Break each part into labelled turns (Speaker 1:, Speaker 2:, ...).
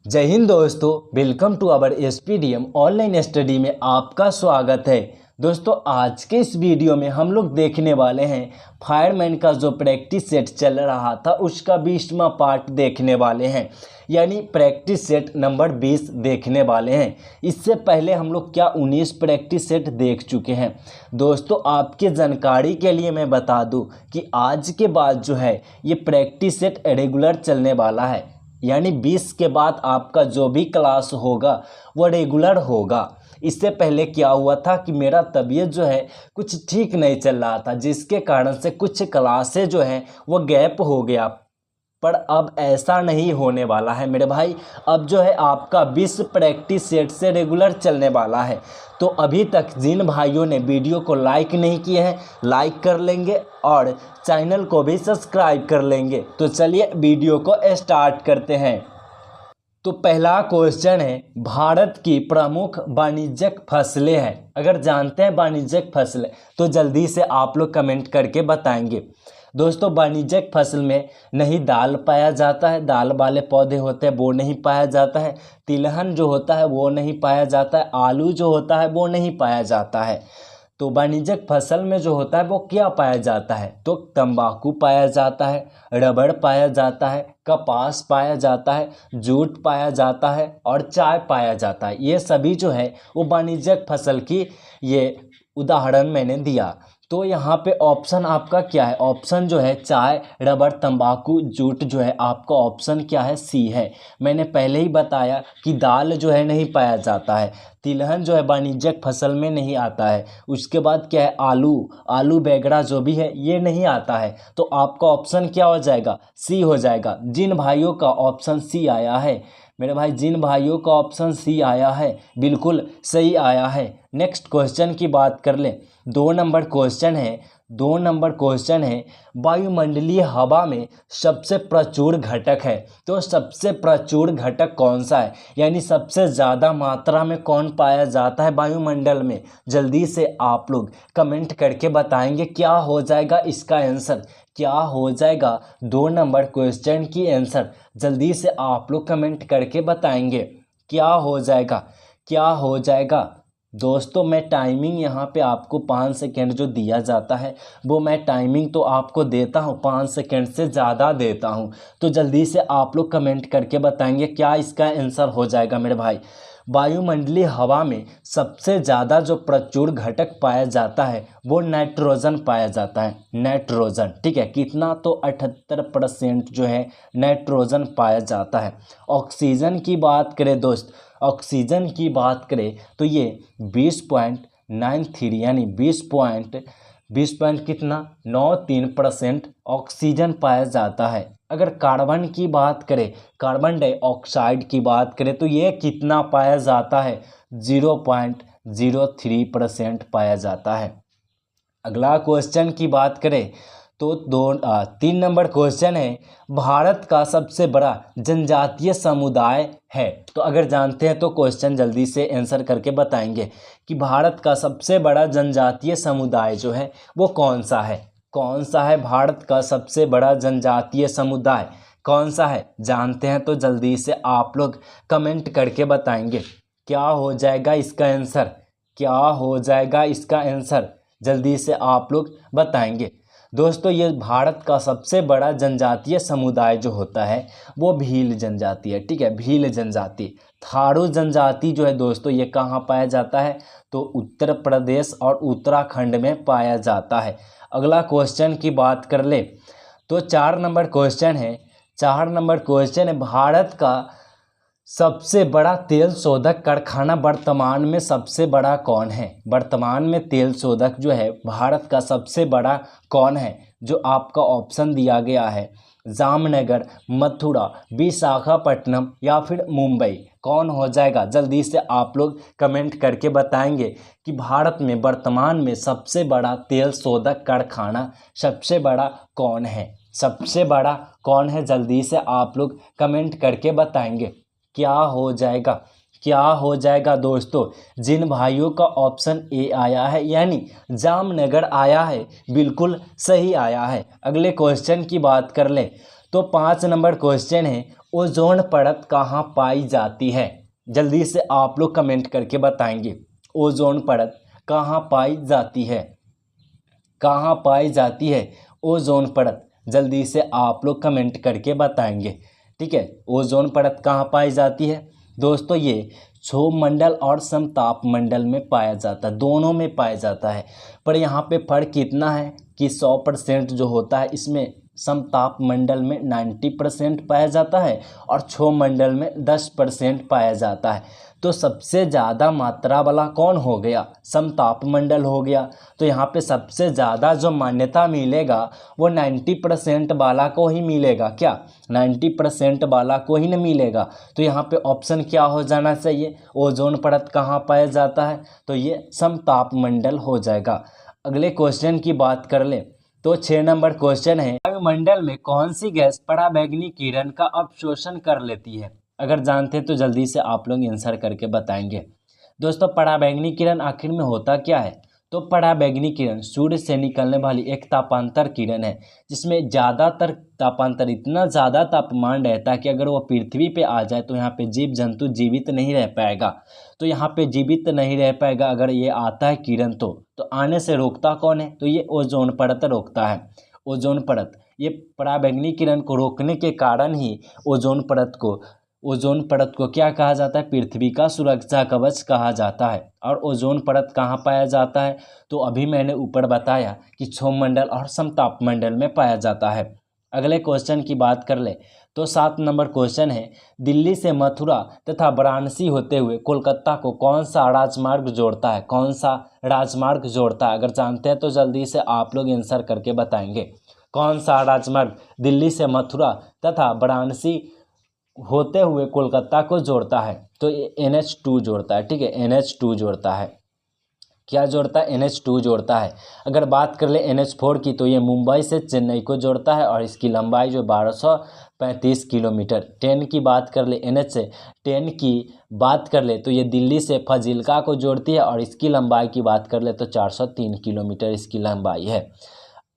Speaker 1: जय हिंद दोस्तों, welcome to our SPDM online study में आपका स्वागत है। दोस्तों आज के इस वीडियो में हम लोग देखने वाले हैं फायरमैन का जो प्रैक्टिस सेट चल रहा था उसका 20वां पार्ट देखने वाले हैं, यानी प्रैक्टिस सेट नंबर 20 देखने वाले हैं। इससे पहले हम लोग क्या 19 प्रैक्टिस सेट देख चुके हैं। दोस्तों आपके जानकारी के लिए मैं बता दूं कि आज के बाद जो है ये प्रैक्टिस सेट रेगुलर चलने वाला है, यानी 20 के बाद आपका जो भी क्लास होगा वो रेगुलर होगा। इससे पहले क्या हुआ था कि मेरा तबीयत जो है कुछ ठीक नहीं चल रहा था, जिसके कारण से कुछ क्लासें जो हैं वो गैप हो गया, पर अब ऐसा नहीं होने वाला है मेरे भाई। अब जो है आपका 20 प्रैक्टिस सेट से रेगुलर चलने वाला है। तो अभी तक जिन भाइयों ने वीडियो को लाइक नहीं किए हैं लाइक कर लेंगे और चैनल को भी सब्सक्राइब कर लेंगे। तो चलिए वीडियो को स्टार्ट करते हैं। तो पहला क्वेश्चन है, भारत की प्रमुख वाणिज्यिक फसलें हैं। अगर जानते हैं वाणिज्यिक फसलें तो जल्दी से आप लोग कमेंट करके बताएंगे। दोस्तों वाणिज्यिक फसल में नहीं दाल पाया जाता है, दाल वाले पौधे होते हैं वो नहीं पाया जाता है, तिलहन जो होता है वो नहीं पाया जाता है, आलू जो होता है वो नहीं पाया जाता है। तो वाणिज्यिक फसल में जो होता है वो क्या पाया जाता है, तो तंबाकू पाया जाता है, रबड़ पाया जाता है, कपास पाया जाता है, जूट पाया जाता है और चाय पाया जाता है। ये सभी जो है वो वाणिज्यिक फसल की ये उदाहरण मैंने दिया। तो यहाँ पे ऑप्शन आपका क्या है, ऑप्शन जो है चाय, रबड़, तंबाकू, जूट जो है आपका ऑप्शन क्या है, सी है। मैंने पहले ही बताया कि दाल जो है नहीं पाया जाता है, तिलहन जो है वाणिज्यिक फसल में नहीं आता है, उसके बाद क्या है आलू वगैरह जो भी है ये नहीं आता है। तो आपका ऑप्शन क्या हो जाएगा, सी हो जाएगा। जिन भाइयों का ऑप्शन सी आया है मेरे भाई, जिन भाइयों का ऑप्शन सी आया है बिल्कुल सही आया है। नेक्स्ट क्वेश्चन की बात कर ले। 2 नंबर क्वेश्चन है वायुमंडलीय हवा में सबसे प्रचुर घटक है। तो सबसे प्रचुर घटक कौन सा है, यानी सबसे ज़्यादा मात्रा में कौन पाया जाता है वायुमंडल में। जल्दी से आप लोग कमेंट करके बताएंगे क्या हो जाएगा इसका आंसर, क्या हो जाएगा 2 नंबर क्वेश्चन की आंसर। जल्दी से आप लोग कमेंट करके बताएंगे क्या हो जाएगा, क्या हो जाएगा। दोस्तों मैं टाइमिंग यहाँ पे आपको 5 सेकेंड जो दिया जाता है वो मैं टाइमिंग तो आपको देता हूँ, 5 सेकेंड से ज़्यादा देता हूँ। तो जल्दी से आप लोग कमेंट करके बताएंगे क्या इसका आंसर हो जाएगा मेरे भाई। वायुमंडलीय हवा में सबसे ज़्यादा जो प्रचुर घटक पाया जाता है वो नाइट्रोजन पाया जाता है, नाइट्रोजन। ठीक है, कितना, तो 78% जो है नाइट्रोजन पाया जाता है। ऑक्सीजन की बात करें दोस्त, ऑक्सीजन की बात करें तो ये 20.93 यानी 20 पॉइंट कितना 93% ऑक्सीजन पाया जाता है। अगर कार्बन की बात करें, कार्बन डाइऑक्साइड की बात करें तो ये कितना पाया जाता है, 0.03% पाया जाता है। अगला क्वेश्चन की बात करें तो 3 नंबर क्वेश्चन है, भारत का सबसे बड़ा जनजातीय समुदाय है। तो अगर जानते हैं तो क्वेश्चन जल्दी से आंसर करके बताएंगे कि भारत का सबसे बड़ा जनजातीय समुदाय जो है वो कौन सा है, कौन सा है भारत का सबसे बड़ा जनजातीय समुदाय कौन सा है। जानते हैं तो जल्दी से आप लोग कमेंट करके बताएंगे क्या हो जाएगा इसका आंसर, क्या हो जाएगा इसका आंसर। जल्दी से आप लोग बताएंगे। दोस्तों ये भारत का सबसे बड़ा जनजातीय समुदाय जो होता है वो भील जनजाति है। ठीक है, भील जनजाति। थारू जनजाति जो है दोस्तों ये कहाँ पाया जाता है, तो उत्तर प्रदेश और उत्तराखंड में पाया जाता है। अगला क्वेश्चन की बात कर ले तो 4 नंबर क्वेश्चन है, 4 नंबर क्वेश्चन है, भारत का सबसे बड़ा तेल शोधक कारखाना वर्तमान में सबसे बड़ा कौन है। वर्तमान में तेल शोधक जो है भारत का सबसे बड़ा कौन है, जो आपका ऑप्शन दिया गया है जामनगर, मथुरा, विशाखापट्टनम या फिर मुंबई, कौन हो जाएगा। जल्दी से आप लोग कमेंट करके बताएंगे कि भारत में वर्तमान में सबसे बड़ा तेल शोधक कारखाना सबसे बड़ा कौन है, सबसे बड़ा कौन है। जल्दी से आप लोग कमेंट करके बताएंगे क्या हो जाएगा, क्या हो जाएगा। दोस्तों जिन भाइयों का ऑप्शन ए आया है यानी जामनगर आया है बिल्कुल सही आया है। अगले क्वेश्चन की बात कर ले तो 5 नंबर क्वेश्चन है, ओजोन परत कहाँ पाई जाती है? जल्दी से आप लोग कमेंट करके बताएंगे। ओजोन परत कहाँ पाई जाती है? कहाँ पाई जाती है ओजोन परत? जल्दी से आप लोग कमेंट करके बताएंगे। ठीक है, ओजोन परत कहाँ पाई जाती है? दोस्तों ये क्षोभ मंडल और समताप मंडल में पाया जाता है, दोनों में पाया जाता है। पर यहाँ पे फर्क कितना है कि 100% जो होता है इसमें समताप मंडल में 90% पाया जाता है और क्षोभ मंडल में 10% पाया जाता है। तो सबसे ज़्यादा मात्रा वाला कौन हो गया? समताप मंडल हो गया। तो यहाँ पे सबसे ज़्यादा जो मान्यता मिलेगा वो 90% वाला को ही मिलेगा। क्या 90% वाला को ही नहीं मिलेगा? तो यहाँ पे ऑप्शन क्या हो जाना चाहिए? ओजोन परत कहाँ पाया जाता है? तो ये समताप मंडल हो जाएगा। अगले क्वेश्चन की बात कर ले तो 6 नंबर क्वेश्चन है, वायुमंडल में कौन सी गैस पराबैंगनी किरण का अवशोषण कर लेती है? अगर जानते हैं तो जल्दी से आप लोग आंसर करके बताएंगे। दोस्तों पराबैंगनी किरण आखिर में होता क्या है? तो पराबैंगनी किरण सूर्य से निकलने वाली एक तापांतर किरण है जिसमें ज़्यादातर तापांतर, इतना ज़्यादा तापमान रहता है कि अगर वो पृथ्वी पे आ जाए तो यहाँ पे जीव जंतु जीवित नहीं रह पाएगा। तो यहाँ पे जीवित नहीं रह पाएगा अगर ये आता है किरण तो आने से रोकता कौन है? तो ये ओजोन परत रोकता है। ओजोन परत, ये पराबैंगनी किरण को रोकने के कारण ही ओजोन परत को क्या कहा जाता है? पृथ्वी का सुरक्षा कवच कहा जाता है। और ओजोन परत कहाँ पाया जाता है? तो अभी मैंने ऊपर बताया कि क्षोभ मंडल और समताप मंडल में पाया जाता है। अगले क्वेश्चन की बात कर ले तो 7 नंबर क्वेश्चन है, दिल्ली से मथुरा तथा वाराणसी होते हुए कोलकाता को कौन सा राजमार्ग जोड़ता है? कौन सा राजमार्ग जोड़ता है? अगर जानते हैं तो जल्दी से आप लोग आंसर करके बताएंगे। कौन सा राजमार्ग दिल्ली से मथुरा तथा वाराणसी होते हुए कोलकाता को जोड़ता है? तो ये NH2 जोड़ता है। ठीक है, NH2 जोड़ता है। क्या जोड़ता है? NH2 जोड़ता है। अगर बात कर ले NH4 की तो ये मुंबई से चेन्नई को जोड़ता है और इसकी लंबाई जो 1235 किलोमीटर। 10 की बात कर ले, NH10 की बात कर ले तो ये दिल्ली से फाजिल्का को जोड़ती है और इसकी लंबाई की बात कर ले तो 403 किलोमीटर इसकी लंबाई है।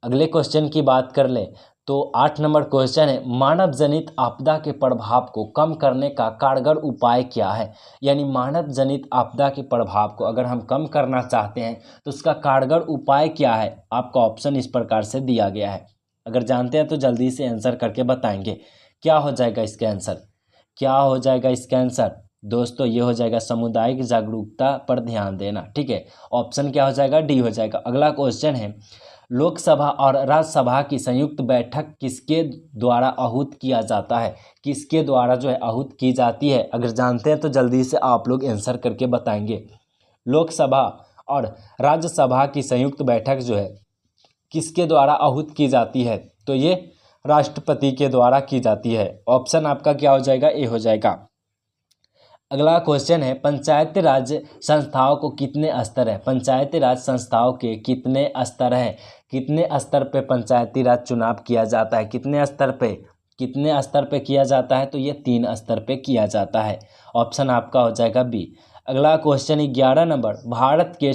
Speaker 1: अगले क्वेश्चन की बात कर ले तो 8 नंबर क्वेश्चन है, मानव जनित आपदा के प्रभाव को कम करने का कारगर उपाय क्या है? यानी मानव जनित आपदा के प्रभाव को अगर हम कम करना चाहते हैं तो उसका कारगर उपाय क्या है? आपका ऑप्शन इस प्रकार से दिया गया है। अगर जानते हैं तो जल्दी से आंसर करके बताएंगे। क्या हो जाएगा इसका आंसर? क्या हो जाएगा इसका आंसर? दोस्तों ये हो जाएगा सामुदायिक जागरूकता पर ध्यान देना। ठीक है, ऑप्शन क्या हो जाएगा? डी हो जाएगा। अगला क्वेश्चन है, लोकसभा और राज्यसभा की संयुक्त बैठक किसके द्वारा आहूत किया जाता है? किसके द्वारा जो है आहूत की जाती है? अगर जानते हैं तो जल्दी से आप लोग आंसर करके बताएंगे। लोकसभा और राज्यसभा की संयुक्त बैठक जो है किसके द्वारा आहूत की जाती है? तो ये राष्ट्रपति के द्वारा की जाती है। ऑप्शन आपका क्या हो जाएगा? ए हो जाएगा। अगला क्वेश्चन है, पंचायती राज संस्थाओं को कितने स्तर है? पंचायती राज संस्थाओं के कितने स्तर हैं? कितने स्तर पे पंचायती राज चुनाव किया जाता है? कितने स्तर पे? कितने स्तर पे किया जाता है? तो ये 3 स्तर पे किया जाता है। ऑप्शन आपका हो जाएगा बी। अगला क्वेश्चन 11 नंबर, भारत के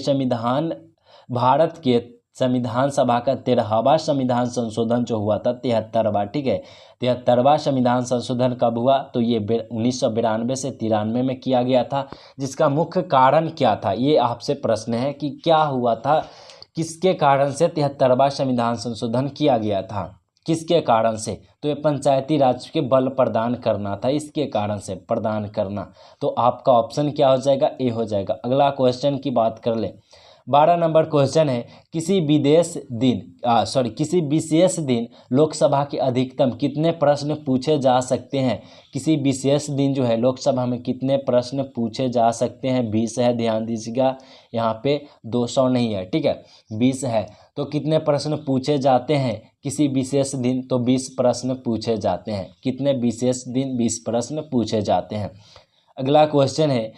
Speaker 1: संविधान सभा का 13वां संविधान संशोधन जो हुआ था 73वां। ठीक है, 73वां संविधान संशोधन कब हुआ? तो ये 1992 से 93 में किया गया था। जिसका मुख्य कारण क्या था? ये आपसे प्रश्न है कि क्या हुआ था, किसके कारण से 73वां संविधान संशोधन किया गया था? किसके कारण से? तो ये पंचायती राज के बल प्रदान करना था, इसके कारण से प्रदान करना। तो आपका ऑप्शन क्या हो जाएगा? ए हो जाएगा। अगला क्वेश्चन की बात कर ले 12 नंबर क्वेश्चन है, किसी विशेष दिन लोकसभा के अधिकतम कितने प्रश्न पूछे जा सकते हैं? किसी विशेष दिन जो है लोकसभा में कितने प्रश्न पूछे जा सकते हैं? 20 है, ध्यान दीजिएगा, यहाँ पे 200 नहीं है। ठीक है, 20 है। तो कितने प्रश्न पूछे जाते हैं किसी विशेष दिन? तो 20 प्रश्न पूछे जाते हैं। कितने विशेष दिन? 20 प्रश्न पूछे जाते हैं। अगला क्वेश्चन है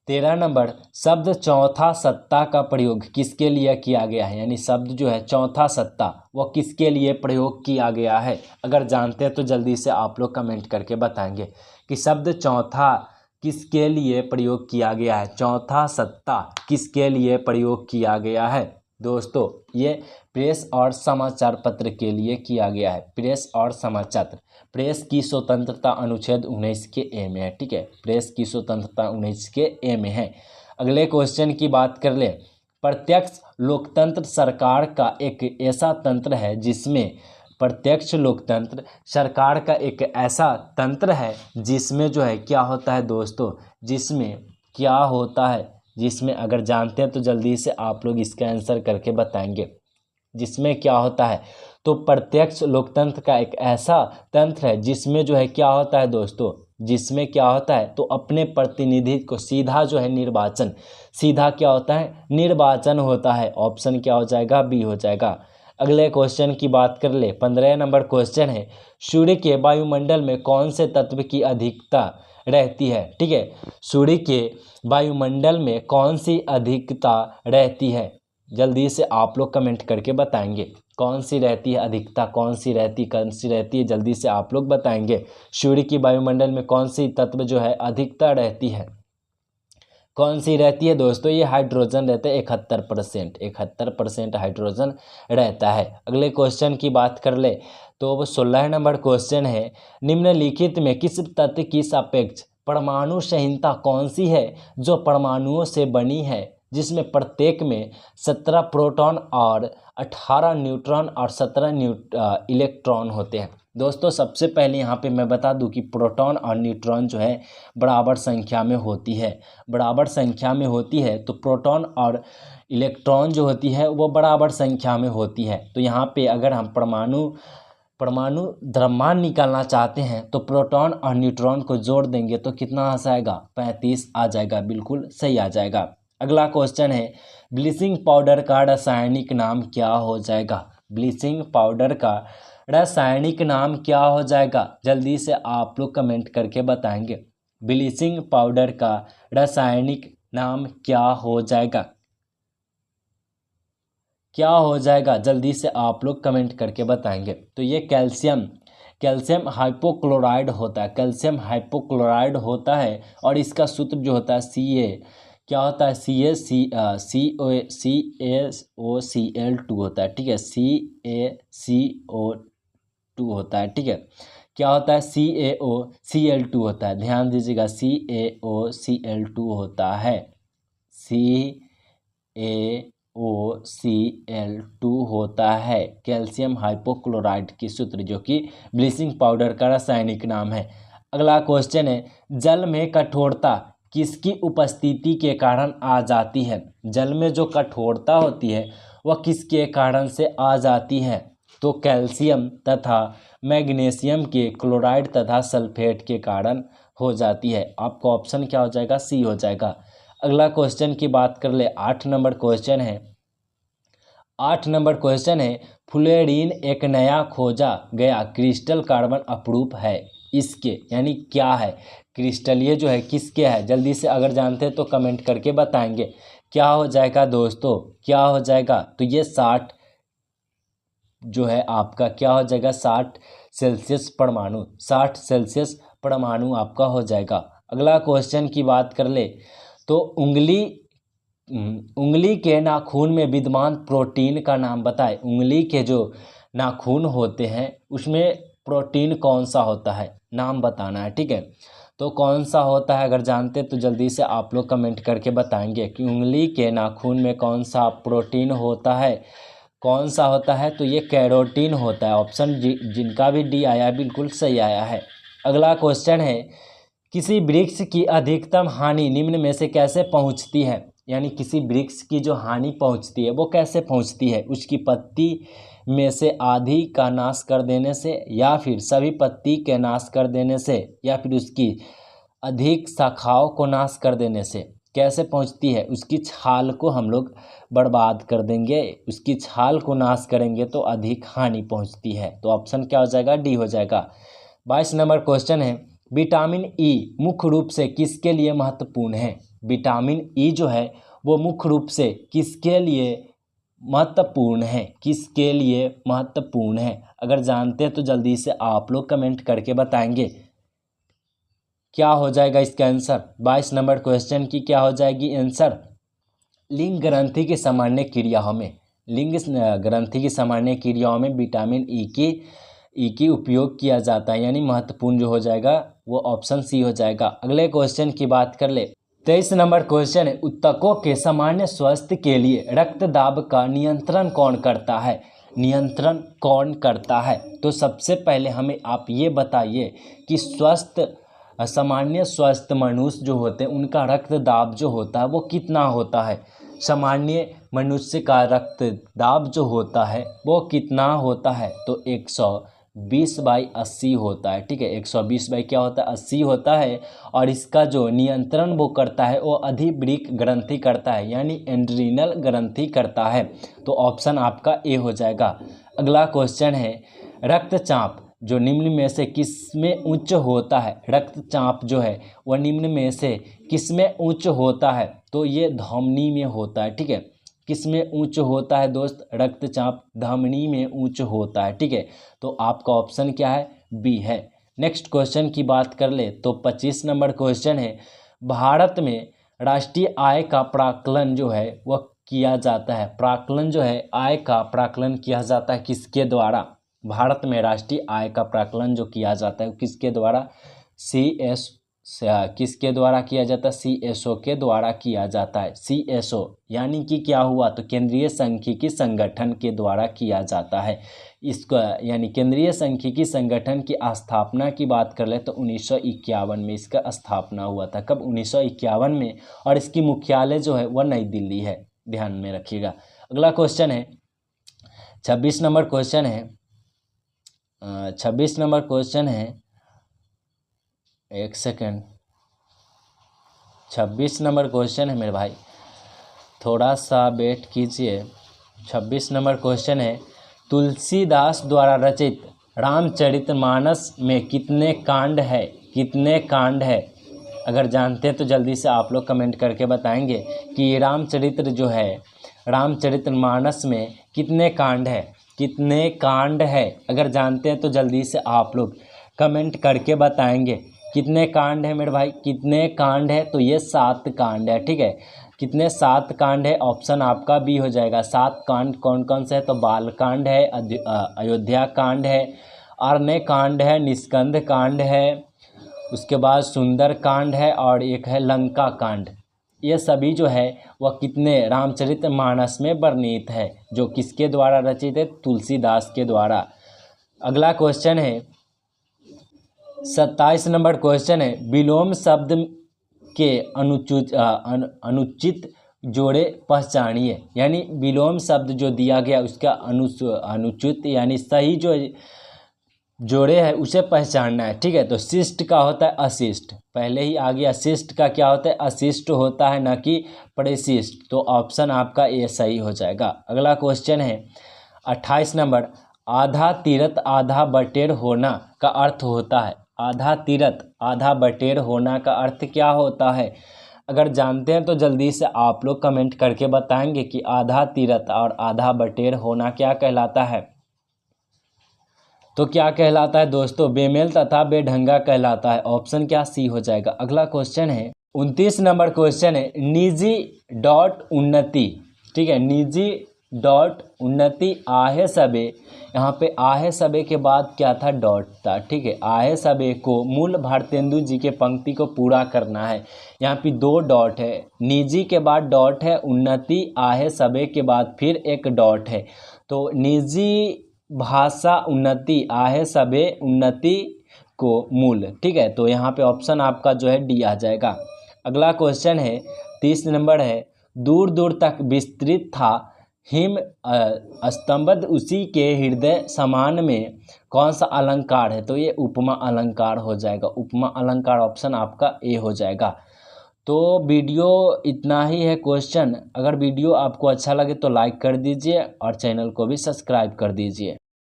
Speaker 1: 13 नंबर, शब्द चौथा सत्ता का प्रयोग किसके लिए किया गया है? यानी शब्द जो है चौथा सत्ता वो किसके लिए प्रयोग किया गया है? अगर जानते हैं तो जल्दी से आप लोग कमेंट करके बताएंगे कि शब्द चौथा किसके लिए प्रयोग किया गया है? चौथा सत्ता किसके लिए प्रयोग किया गया है? दोस्तों ये प्रेस और समाचार पत्र के लिए किया गया है। प्रेस और समाचार प्रेस की स्वतंत्रता अनुच्छेद 19 के ए में है। ठीक है, प्रेस की स्वतंत्रता 19 के ए में है। अगले क्वेश्चन की बात कर ले। प्रत्यक्ष लोकतंत्र सरकार का एक ऐसा तंत्र है जिसमें प्रत्यक्ष लोकतंत्र सरकार का एक ऐसा तंत्र है जिसमें जो है क्या होता है दोस्तों, जिसमें क्या होता है, जिसमें अगर जानते हैं तो जल्दी से आप लोग इसका आंसर करके बताएंगे। जिसमें क्या होता है, तो प्रत्यक्ष लोकतंत्र का एक ऐसा तंत्र है जिसमें जो है क्या होता है दोस्तों, जिसमें क्या होता है, तो अपने प्रतिनिधि को सीधा जो है निर्वाचन, सीधा क्या होता है, निर्वाचन होता है। ऑप्शन क्या हो जाएगा, बी हो जाएगा। अगले क्वेश्चन की बात कर ले। 15 नंबर क्वेश्चन है, सूर्य के वायुमंडल में कौन से तत्व की अधिकता रहती है। ठीक है, सूर्य के वायुमंडल में कौन सी अधिकता रहती है, जल्दी से आप लोग कमेंट करके बताएंगे। कौन सी रहती है अधिकता, कौन सी रहती है, जल्दी से आप लोग बताएंगे। सूर्य की वायुमंडल में कौन सी तत्व जो है अधिकता रहती है, कौन सी रहती है दोस्तों, ये हाइड्रोजन रहता है। 71% हाइड्रोजन रहता है। अगले क्वेश्चन की बात कर ले तो वो 16 नंबर क्वेश्चन है, निम्नलिखित में किस तत्व की सापेक्ष परमाणु संहिता कौन सी है जो परमाणुओं से बनी है, जिसमें प्रत्येक में 17 प्रोटॉन और 18 न्यूट्रॉन और 17 इलेक्ट्रॉन होते हैं। दोस्तों सबसे पहले यहाँ पे मैं बता दूं कि प्रोटॉन और न्यूट्रॉन जो है बराबर संख्या में होती है, बराबर संख्या में होती है। तो प्रोटॉन और इलेक्ट्रॉन जो होती है वो बराबर संख्या में होती है। तो यहाँ पे अगर हम परमाणु द्रव्यमान निकालना चाहते हैं तो प्रोटॉन और न्यूट्रॉन को जोड़ देंगे तो कितना आ जाएगा, 35 आ जाएगा, बिल्कुल सही आ जाएगा। अगला क्वेश्चन है, ब्लीचिंग पाउडर का रासायनिक नाम क्या हो जाएगा। ब्लीचिंग पाउडर का रासायनिक नाम क्या हो जाएगा, जल्दी से आप लोग कमेंट करके बताएंगे। ब्लीचिंग पाउडर का रासायनिक नाम क्या हो जाएगा, क्या हो जाएगा, जल्दी से आप लोग कमेंट करके बताएंगे। तो ये कैल्शियम हाइपोक्लोराइड होता है, कैल्शियम हाइपोक्लोराइड होता है। और इसका सूत्र जो होता है Ca, क्या होता है, CaCO2 होता है। ठीक है, CaCO2 होता है। ठीक है, क्या होता है, CaOCl2 होता है। ध्यान दीजिएगा, CaOCl2 होता है, CaOCl2 होता है कैल्शियम हाइपोक्लोराइड की सूत्र, जो कि ब्लीचिंग पाउडर का रासायनिक नाम है। अगला क्वेश्चन है, जल में कठोरता किसकी उपस्थिति के कारण आ जाती है। जल में जो कठोरता होती है वह किसके कारण से आ जाती है, तो कैल्शियम तथा मैग्नीशियम के क्लोराइड तथा सल्फेट के कारण हो जाती है। आपका ऑप्शन क्या हो जाएगा, सी हो जाएगा। अगला क्वेश्चन की बात कर ले। 8 नंबर क्वेश्चन है, फ्लोरीन एक नया खोजा गया क्रिस्टल कार्बन अपरूप है इसके, यानी क्या है क्रिस्टल, ये जो है किसके है, जल्दी से अगर जानते हैं तो कमेंट करके बताएंगे। क्या हो जाएगा दोस्तों, क्या हो जाएगा, तो ये 60 जो है आपका क्या हो जाएगा, 60 सेल्सियस परमाणु, 60 सेल्सियस परमाणु आपका हो जाएगा। अगला क्वेश्चन की बात कर ले तो उंगली के नाखून में विद्यमान प्रोटीन का नाम बताएं। उंगली के जो नाखून होते हैं उसमें प्रोटीन कौन सा होता है, नाम बताना है। ठीक है, तो कौन सा होता है, अगर जानते तो जल्दी से आप लोग कमेंट करके बताएंगे कि उंगली के नाखून में कौन सा प्रोटीन होता है, कौन सा होता है, तो ये कैरोटीन होता है। ऑप्शन जिनका भी डी आया है बिल्कुल सही आया है। अगला क्वेश्चन है, किसी वृक्ष की अधिकतम हानि निम्न में से कैसे पहुंचती है, यानी किसी वृक्ष की जो हानि पहुंचती है वो कैसे पहुंचती है, उसकी पत्ती में से आधी का नाश कर देने से, या फिर सभी पत्ती के नाश कर देने से, या फिर उसकी अधिक शाखाओं को नाश कर देने से। कैसे पहुंचती है, उसकी छाल को हम लोग बर्बाद कर देंगे, उसकी छाल को नाश करेंगे तो अधिक हानि पहुंचती है। तो ऑप्शन क्या हो जाएगा, डी हो जाएगा। 22 नंबर क्वेश्चन है, विटामिन ई मुख्य रूप से किसके लिए महत्वपूर्ण है। विटामिन ई जो है वो मुख्य रूप से किसके लिए महत्वपूर्ण है, किसके लिए महत्वपूर्ण है, अगर जानते हैं तो जल्दी से आप लोग कमेंट करके बताएंगे। क्या हो जाएगा इसका आंसर, 22 नंबर क्वेश्चन की क्या हो जाएगी आंसर, लिंग ग्रंथि की सामान्य क्रियाओं में, लिंग ग्रंथि की सामान्य क्रियाओं में विटामिन ई की ई की उपयोग किया जाता है, यानी महत्वपूर्ण जो हो जाएगा वो ऑप्शन सी हो जाएगा। अगले क्वेश्चन की बात कर ले। 23 नंबर क्वेश्चन है, ऊतकों के सामान्य स्वास्थ्य के लिए रक्तदाब का नियंत्रण कौन करता है? नियंत्रण कौन करता है? तो सबसे पहले हमें आप ये बताइए कि सामान्य स्वस्थ मनुष्य जो होते हैं उनका रक्तदाब जो होता है वो कितना होता है? सामान्य मनुष्य का रक्तदाब जो होता है वो कितना होता है? तो 120/80 होता है। ठीक है, 120 बाई क्या होता है? 80 होता है। और इसका जो नियंत्रण वो करता है वो अधिवृक्क ग्रंथि करता है, यानी एड्रीनल ग्रंथि करता है। तो ऑप्शन आपका ए हो जाएगा। अगला क्वेश्चन है, रक्तचाप जो निम्न में से किसमें उच्च होता है? रक्तचाप जो है वह निम्न में से किसमें उच्च होता है? तो ये धमनी में होता है। ठीक है, किसमें उच्च होता है दोस्त? रक्तचाप धमनी में उच्च होता है। ठीक है, तो आपका ऑप्शन क्या है? बी है। नेक्स्ट क्वेश्चन की बात कर ले तो 25 नंबर क्वेश्चन है, भारत में राष्ट्रीय आय का प्राकलन जो है वह किया जाता है। प्राकलन जो है, आय का प्राकलन किया जाता है किसके द्वारा? भारत में राष्ट्रीय आय का प्राकलन जो किया जाता है किसके द्वारा? किसके द्वारा किया जाता है? CSO के द्वारा किया जाता है। CSO यानी कि क्या हुआ? तो केंद्रीय सांख्यिकी संगठन के द्वारा किया जाता है इसको, यानी केंद्रीय सांख्यिकी संगठन की स्थापना की बात कर ले तो 1951 में इसका स्थापना हुआ था। कब? 1951 में। और इसकी मुख्यालय जो है वह नई दिल्ली है, ध्यान में रखिएगा। अगला क्वेश्चन है 26 नंबर क्वेश्चन है। 26 नंबर क्वेश्चन है, एक सेकेंड, 26 नंबर क्वेश्चन है मेरे भाई, थोड़ा सा वेट कीजिए। 26 नंबर क्वेश्चन है, तुलसीदास द्वारा रचित रामचरितमानस में कितने कांड है? कितने कांड है? अगर जानते हैं तो जल्दी से आप लोग कमेंट करके बताएंगे कि रामचरित्र जो है, रामचरितमानस में कितने कांड है? कितने कांड है? अगर जानते हैं तो जल्दी से आप लोग कमेंट करके बताएंगे कितने कांड है मेरे भाई, कितने कांड है? तो ये 7 कांड है। ठीक है, कितने? 7 कांड है। ऑप्शन आपका बी हो जाएगा। 7 कांड कौन कौन से है? तो बाल कांड है, अयोध्या कांड है, अरण्य कांड है, निष्कंद कांड है, उसके बाद सुंदर कांड है और एक है लंका कांड। ये सभी जो है वह कितने? रामचरितमानस में वर्णित है, जो किसके द्वारा रचित है? तुलसीदास के द्वारा। अगला क्वेश्चन है 27 नंबर क्वेश्चन है, विलोम शब्द के अनुचित जोड़े पहचानिए। यानी विलोम शब्द जो दिया गया उसका अनुचित यानी सही जो जोड़े है उसे पहचानना है। ठीक है, तो शिष्ट का होता है अशिष्ट, पहले ही आ गया। शिष्ट का क्या होता है? अशिष्ट होता है, न कि परिशिष्ट। तो ऑप्शन आपका ए सही हो जाएगा। अगला क्वेश्चन है 28 नंबर, आधा तीरथ आधा बटेर होना का अर्थ होता है। आधा तीरथ आधा बटेर होना का अर्थ क्या होता है? अगर जानते हैं तो जल्दी से आप लोग कमेंट करके बताएंगे कि आधा तीरथ और आधा बटेर होना क्या कहलाता है। तो क्या कहलाता है दोस्तों? बेमेल तथा बेढंगा कहलाता है। ऑप्शन क्या? सी हो जाएगा। अगला क्वेश्चन है 29 नंबर क्वेश्चन है, निजी डॉट उन्नति। ठीक है, निजी डॉट उन्नति आहे सबे। यहाँ पे आहे सबे के बाद क्या था? डॉट था। ठीक है, आहे सबे को मूल भारतेंदु जी के पंक्ति को पूरा करना है। यहाँ पे 2 डॉट है, निजी के बाद डॉट है, उन्नति आहे सबे के बाद फिर एक डॉट है। तो निजी भाषा उन्नति आहे सबे उन्नति को मूल। ठीक है, तो यहाँ पे ऑप्शन आपका जो है डी आ जाएगा। अगला क्वेश्चन है 30 नंबर है, दूर दूर तक विस्तृत था हिम स्तंभद उसी के हृदय समान में कौन सा अलंकार है? तो ये उपमा अलंकार हो जाएगा। उपमा अलंकार ऑप्शन आपका ए हो जाएगा। तो वीडियो इतना ही है क्वेश्चन। अगर वीडियो आपको अच्छा लगे तो लाइक कर दीजिए और चैनल को भी सब्सक्राइब कर दीजिए।